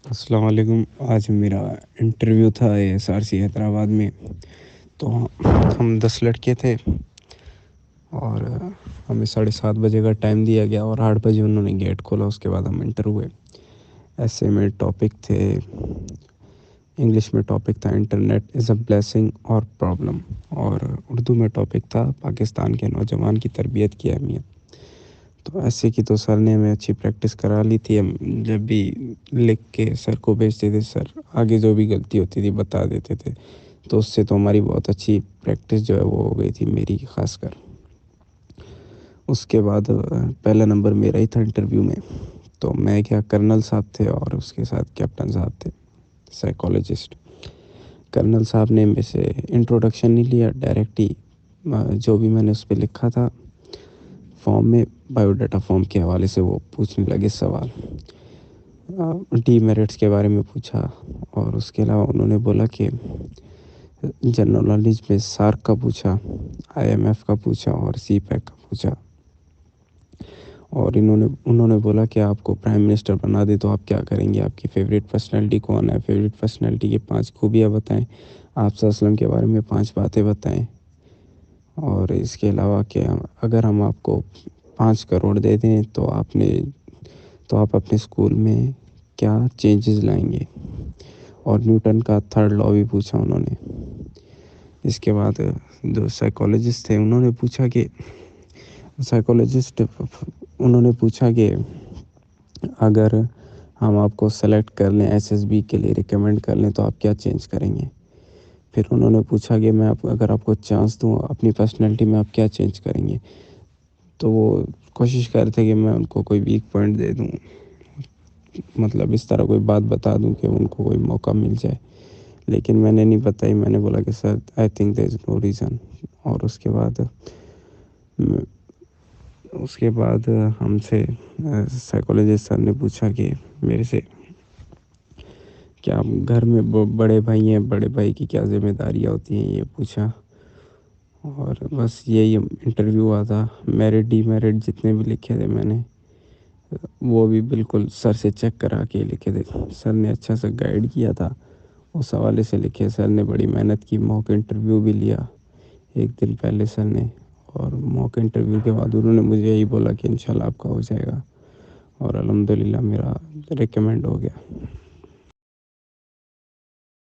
السلام علیکم. آج میرا انٹرویو تھا SRC حیدرآباد میں. تو ہم 10 لڑکے تھے اور ہمیں 7:30 بجے کا ٹائم دیا گیا اور 8 بجے انہوں نے گیٹ کھولا. اس کے بعد ہم انٹر ہوئے. ایسے میں ٹاپک تھے، انگلش میں ٹاپک تھا انٹرنیٹ از اے بلیسنگ اور پرابلم، اور اردو میں ٹاپک تھا پاکستان کے نوجوان کی تربیت کی اہمیت. تو ایسے کی تو سر نے ہمیں اچھی پریکٹس کرا لی تھی. ہم جب بھی لکھ کے سر کو بھیجتے تھے، سر آگے جو بھی غلطی ہوتی تھی بتا دیتے تھے. تو اس سے تو ہماری بہت اچھی پریکٹس جو ہے وہ ہو گئی تھی، میری خاص کر. اس کے بعد پہلا نمبر میرا ہی تھا انٹرویو میں. تو میں کیا، کرنل صاحب تھے اور اس کے ساتھ کیپٹن صاحب تھے، سائیکالوجسٹ. کرنل صاحب نے میں سے انٹروڈکشن نہیں لیا، ڈائریکٹ ہی جو بھی میں نے اس پہ لکھا تھا فارم میں، بایو ڈاٹا فارم کے حوالے سے وہ پوچھنے لگے سوال. ڈی میرٹس کے بارے میں پوچھا، اور اس کے علاوہ انہوں نے بولا کہ جنرل نالج میں سارک کا پوچھا، IMF کا پوچھا اور سی پیک کا پوچھا. اور انہوں نے بولا کہ آپ کو پرائم منسٹر بنا دے تو آپ کیا کریں گے، آپ کی فیوریٹ پرسنالٹی کون ہے، فیوریٹ پرسنالٹی کی 5 خوبیاں بتائیں، آپ صلی اللہ علیہ وسلم کے بارے میں 5 باتیں بتائیں. اور اس کے علاوہ کہ اگر ہم آپ کو 5 کروڑ دے دیں تو آپ اپنے اسکول میں کیا چینجز لائیں گے. اور نیوٹن کا 3rd لا بھی پوچھا انہوں نے. اس کے بعد جو سائیکالوجسٹ تھے انہوں نے پوچھا کہ اگر ہم آپ کو سلیکٹ کر لیں، SSB کے لیے ریکمنڈ کر لیں تو آپ کیا چینج کریں گے. پھر انہوں نے پوچھا کہ اگر آپ کو چانس دوں اپنی پرسنالٹی میں آپ کیا چینج کریں گے. تو وہ کوشش کر رہے تھے کہ میں ان کو کوئی ویک پوائنٹ دے دوں، مطلب اس طرح کوئی بات بتا دوں کہ ان کو کوئی موقع مل جائے. لیکن میں نے نہیں بتائی. میں نے بولا کہ سر I think there is no reason. اور اس کے بعد ہم سے سائیکالوجسٹ سر نے پوچھا کہ میرے سے کیا گھر میں بڑے بھائی ہیں، بڑے بھائی کی کیا ذمہ داریاں ہوتی ہیں، یہ پوچھا. اور بس یہی انٹرویو ہوا تھا. میرٹ ڈی میرٹ جتنے بھی لکھے تھے میں نے، وہ بھی بالکل سر سے چیک کرا کے لکھے تھے. سر نے اچھا سا گائیڈ کیا تھا، اس حوالے سے لکھے. سر نے بڑی محنت کی، موک انٹرویو بھی لیا 1 دن پہلے سر نے. اور موک انٹرویو کے بعد انہوں نے مجھے یہی بولا کہ انشاءاللہ آپ کا ہو جائے گا. اور الحمدللہ میرا ریکمنڈ ہو گیا.